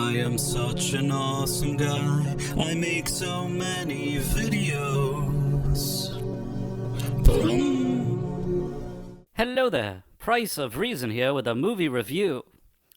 I am such an awesome guy. I make so many videos. Hello there, Price of Reason here with a movie review.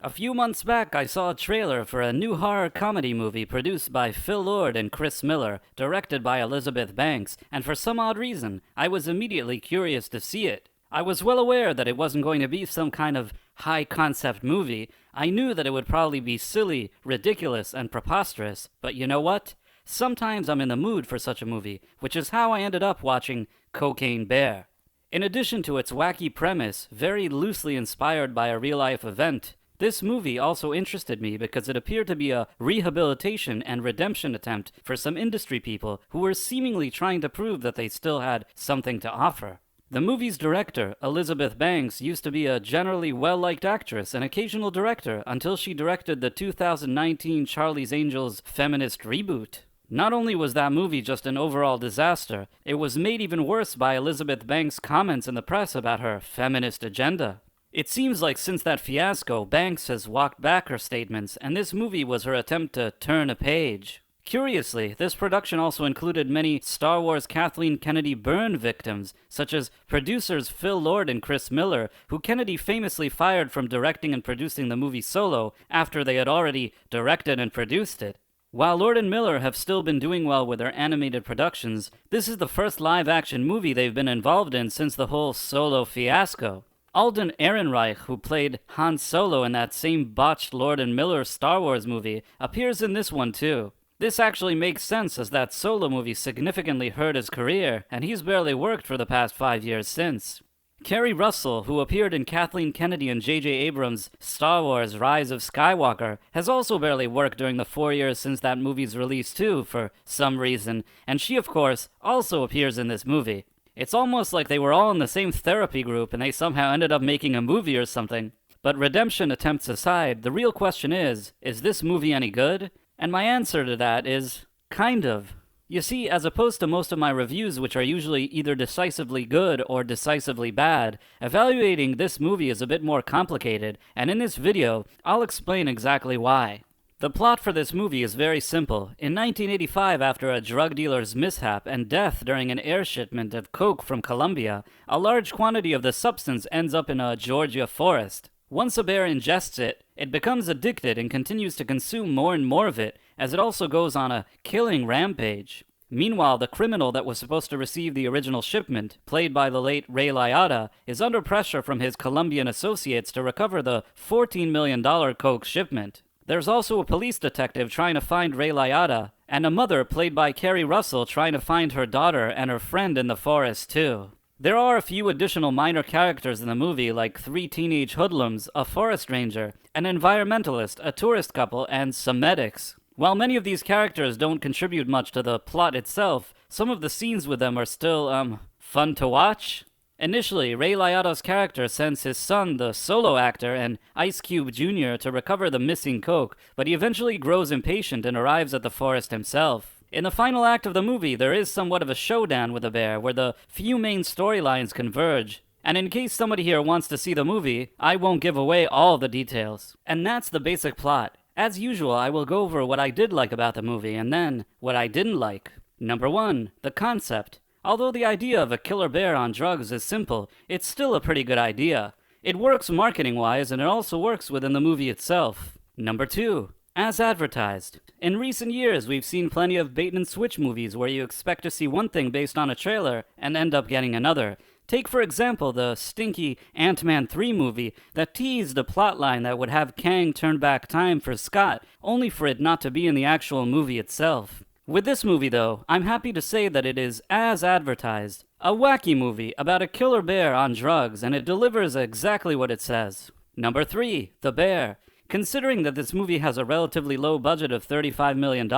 A few months back, I saw a trailer for a new horror comedy movie produced by Phil Lord and Chris Miller, directed by Elizabeth Banks, and for some odd reason, I was immediately curious to see it. I was well aware that it wasn't going to be some kind of high-concept movie. I knew that it would probably be silly, ridiculous, and preposterous, but you know what? Sometimes I'm in the mood for such a movie, which is how I ended up watching Cocaine Bear. In addition to its wacky premise, very loosely inspired by a real-life event, this movie also interested me because it appeared to be a rehabilitation and redemption attempt for some industry people who were seemingly trying to prove that they still had something to offer. The movie's director, Elizabeth Banks, used to be a generally well-liked actress and occasional director until she directed the 2019 Charlie's Angels feminist reboot. Not only was that movie just an overall disaster, it was made even worse by Elizabeth Banks' comments in the press about her feminist agenda. It seems like since that fiasco, Banks has walked back her statements, and this movie was her attempt to turn a page. Curiously, this production also included many Star Wars Kathleen Kennedy burn victims, such as producers Phil Lord and Chris Miller, who Kennedy famously fired from directing and producing the movie Solo after they had already directed and produced it. While Lord and Miller have still been doing well with their animated productions, this is the first live-action movie they've been involved in since the whole Solo fiasco. Alden Ehrenreich, who played Han Solo in that same botched Lord and Miller Star Wars movie, appears in this one too. This actually makes sense as that Solo movie significantly hurt his career, and he's barely worked for the past 5 years since. Keri Russel, who appeared in Kathleen Kennedy and J.J. Abrams' Star Wars Rise of Skywalker, has also barely worked during the 4 years since that movie's release too, for some reason, and she, of course, also appears in this movie. It's almost like they were all in the same therapy group and they somehow ended up making a movie or something. But redemption attempts aside, the real question is this movie any good? And my answer to that is, kind of. You see, as opposed to most of my reviews, which are usually either decisively good or decisively bad, evaluating this movie is a bit more complicated, and in this video, I'll explain exactly why. The plot for this movie is very simple. In 1985, after a drug dealer's mishap and death during an air shipment of coke from Colombia, a large quantity of the substance ends up in a Georgia forest. Once a bear ingests it, it becomes addicted and continues to consume more and more of it, as it also goes on a killing rampage. Meanwhile, the criminal that was supposed to receive the original shipment, played by the late Ray Liotta, is under pressure from his Colombian associates to recover the $14 million coke shipment. There's also a police detective trying to find Ray Liotta, and a mother played by Keri Russel trying to find her daughter and her friend in the forest too. There are a few additional minor characters in the movie, like 3 teenage hoodlums, a forest ranger, an environmentalist, a tourist couple, and some medics. While many of these characters don't contribute much to the plot itself, some of the scenes with them are still, fun to watch. Initially, Ray Liotta's character sends his son, the solo actor, and Ice Cube Jr. to recover the missing coke, but he eventually grows impatient and arrives at the forest himself. In the final act of the movie, there is somewhat of a showdown with the bear, where the few main storylines converge. And in case somebody here wants to see the movie, I won't give away all the details. And that's the basic plot. As usual, I will go over what I did like about the movie, and then what I didn't like. Number 1, the concept. Although the idea of a killer bear on drugs is simple, it's still a pretty good idea. It works marketing-wise, and it also works within the movie itself. Number 2, as advertised. In recent years, we've seen plenty of bait-and-switch movies where you expect to see one thing based on a trailer and end up getting another. Take, for example, the stinky Ant-Man 3 movie that teased a plotline that would have Kang turn back time for Scott, only for it not to be in the actual movie itself. With this movie, though, I'm happy to say that it is as advertised. A wacky movie about a killer bear on drugs, and it delivers exactly what it says. Number 3, the bear. Considering that this movie has a relatively low budget of $35 million,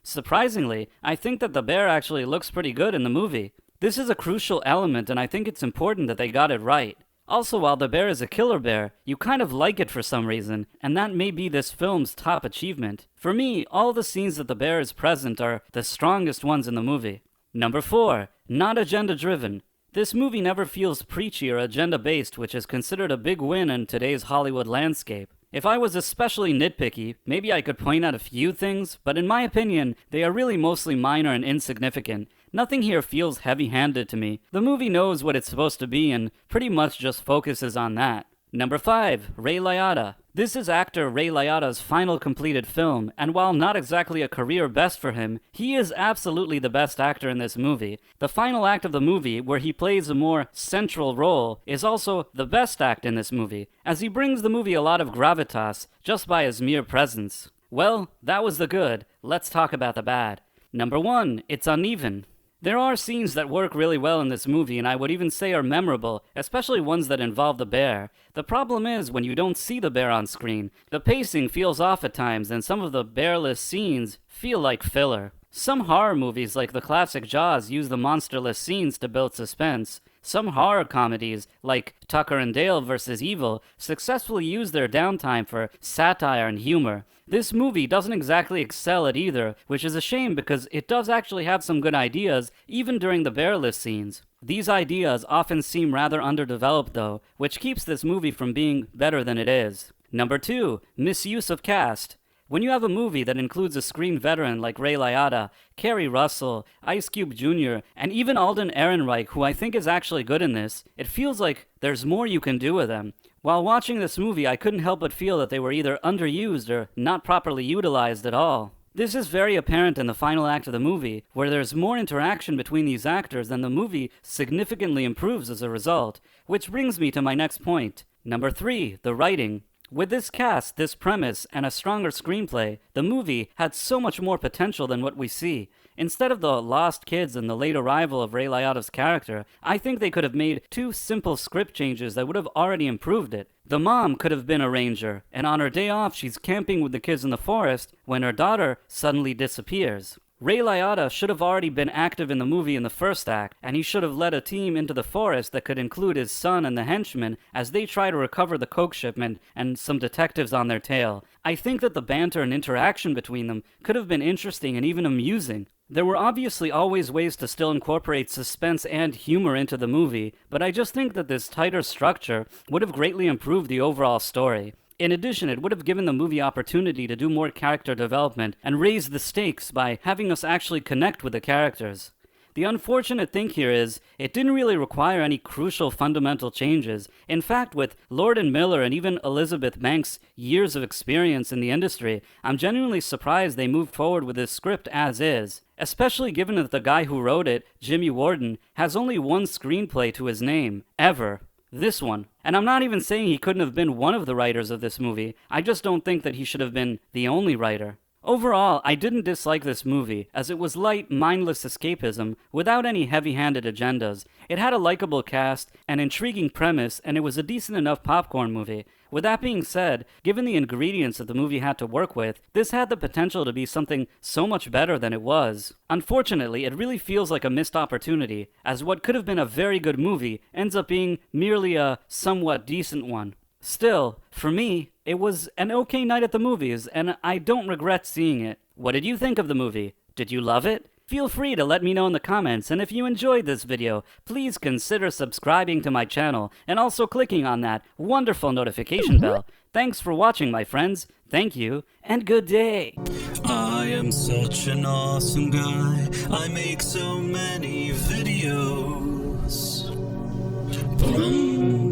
surprisingly, I think that the bear actually looks pretty good in the movie. This is a crucial element, and I think it's important that they got it right. Also, while the bear is a killer bear, you kind of like it for some reason, and that may be this film's top achievement. For me, all the scenes that the bear is present are the strongest ones in the movie. Number 4, not agenda-driven. This movie never feels preachy or agenda-based, which is considered a big win in today's Hollywood landscape. If I was especially nitpicky, maybe I could point out a few things, but in my opinion, they are really mostly minor and insignificant. Nothing here feels heavy-handed to me. The movie knows what it's supposed to be and pretty much just focuses on that. Number 5. Ray Liotta. This is actor Ray Liotta's final completed film, and while not exactly a career best for him, he is absolutely the best actor in this movie. The final act of the movie, where he plays a more central role, is also the best act in this movie, as he brings the movie a lot of gravitas just by his mere presence. Well, that was the good. Let's talk about the bad. Number 1. It's uneven. There are scenes that work really well in this movie, and I would even say are memorable, especially ones that involve the bear. The problem is, when you don't see the bear on screen, the pacing feels off at times, and some of the bearless scenes feel like filler. Some horror movies, like the classic Jaws, use the monsterless scenes to build suspense. Some horror comedies, like Tucker and Dale vs. Evil, successfully use their downtime for satire and humor. This movie doesn't exactly excel at either, which is a shame because it does actually have some good ideas, even during the bearless scenes. These ideas often seem rather underdeveloped though, which keeps this movie from being better than it is. Number 2. Misuse of cast. When you have a movie that includes a screen veteran like Ray Liotta, Keri, Russel, Ice Cube Jr., and even Alden Ehrenreich, who I think is actually good in this, it feels like there's more you can do with them. While watching this movie, I couldn't help but feel that they were either underused or not properly utilized at all. This is very apparent in the final act of the movie, where there's more interaction between these actors and the movie significantly improves as a result. Which brings me to my next point. Number 3, the writing. With this cast, this premise, and a stronger screenplay, the movie had so much more potential than what we see. Instead of the lost kids and the late arrival of Ray Liotta's character, I think they could have made 2 simple script changes that would have already improved it. The mom could have been a ranger, and on her day off she's camping with the kids in the forest when her daughter suddenly disappears. Ray Liotta should have already been active in the movie in the first act, and he should have led a team into the forest that could include his son and the henchmen as they try to recover the coke shipment and some detectives on their tail. I think that the banter and interaction between them could have been interesting and even amusing. There were obviously always ways to still incorporate suspense and humor into the movie, but I just think that this tighter structure would have greatly improved the overall story. In addition, it would have given the movie opportunity to do more character development and raise the stakes by having us actually connect with the characters. The unfortunate thing here is, it didn't really require any crucial fundamental changes. In fact, with Lord and Miller and even Elizabeth Banks' years of experience in the industry, I'm genuinely surprised they moved forward with this script as is. Especially given that the guy who wrote it, Jimmy Warden, has only one screenplay to his name, ever. This one. And I'm not even saying he couldn't have been one of the writers of this movie, I just don't think that he should have been the only writer. Overall, I didn't dislike this movie, as it was light, mindless escapism without any heavy-handed agendas. It had a likable cast, an intriguing premise, and it was a decent enough popcorn movie. With that being said, given the ingredients that the movie had to work with, this had the potential to be something so much better than it was. Unfortunately, it really feels like a missed opportunity, as what could have been a very good movie ends up being merely a somewhat decent one. Still, for me, it was an okay night at the movies, and I don't regret seeing it. What did you think of the movie? Did you love it? Feel free to let me know in the comments, and if you enjoyed this video, please consider subscribing to my channel, and also clicking on that wonderful notification bell. Thanks for watching, my friends. Thank you, and good day. I am such an awesome guy. I make so many videos. Boom.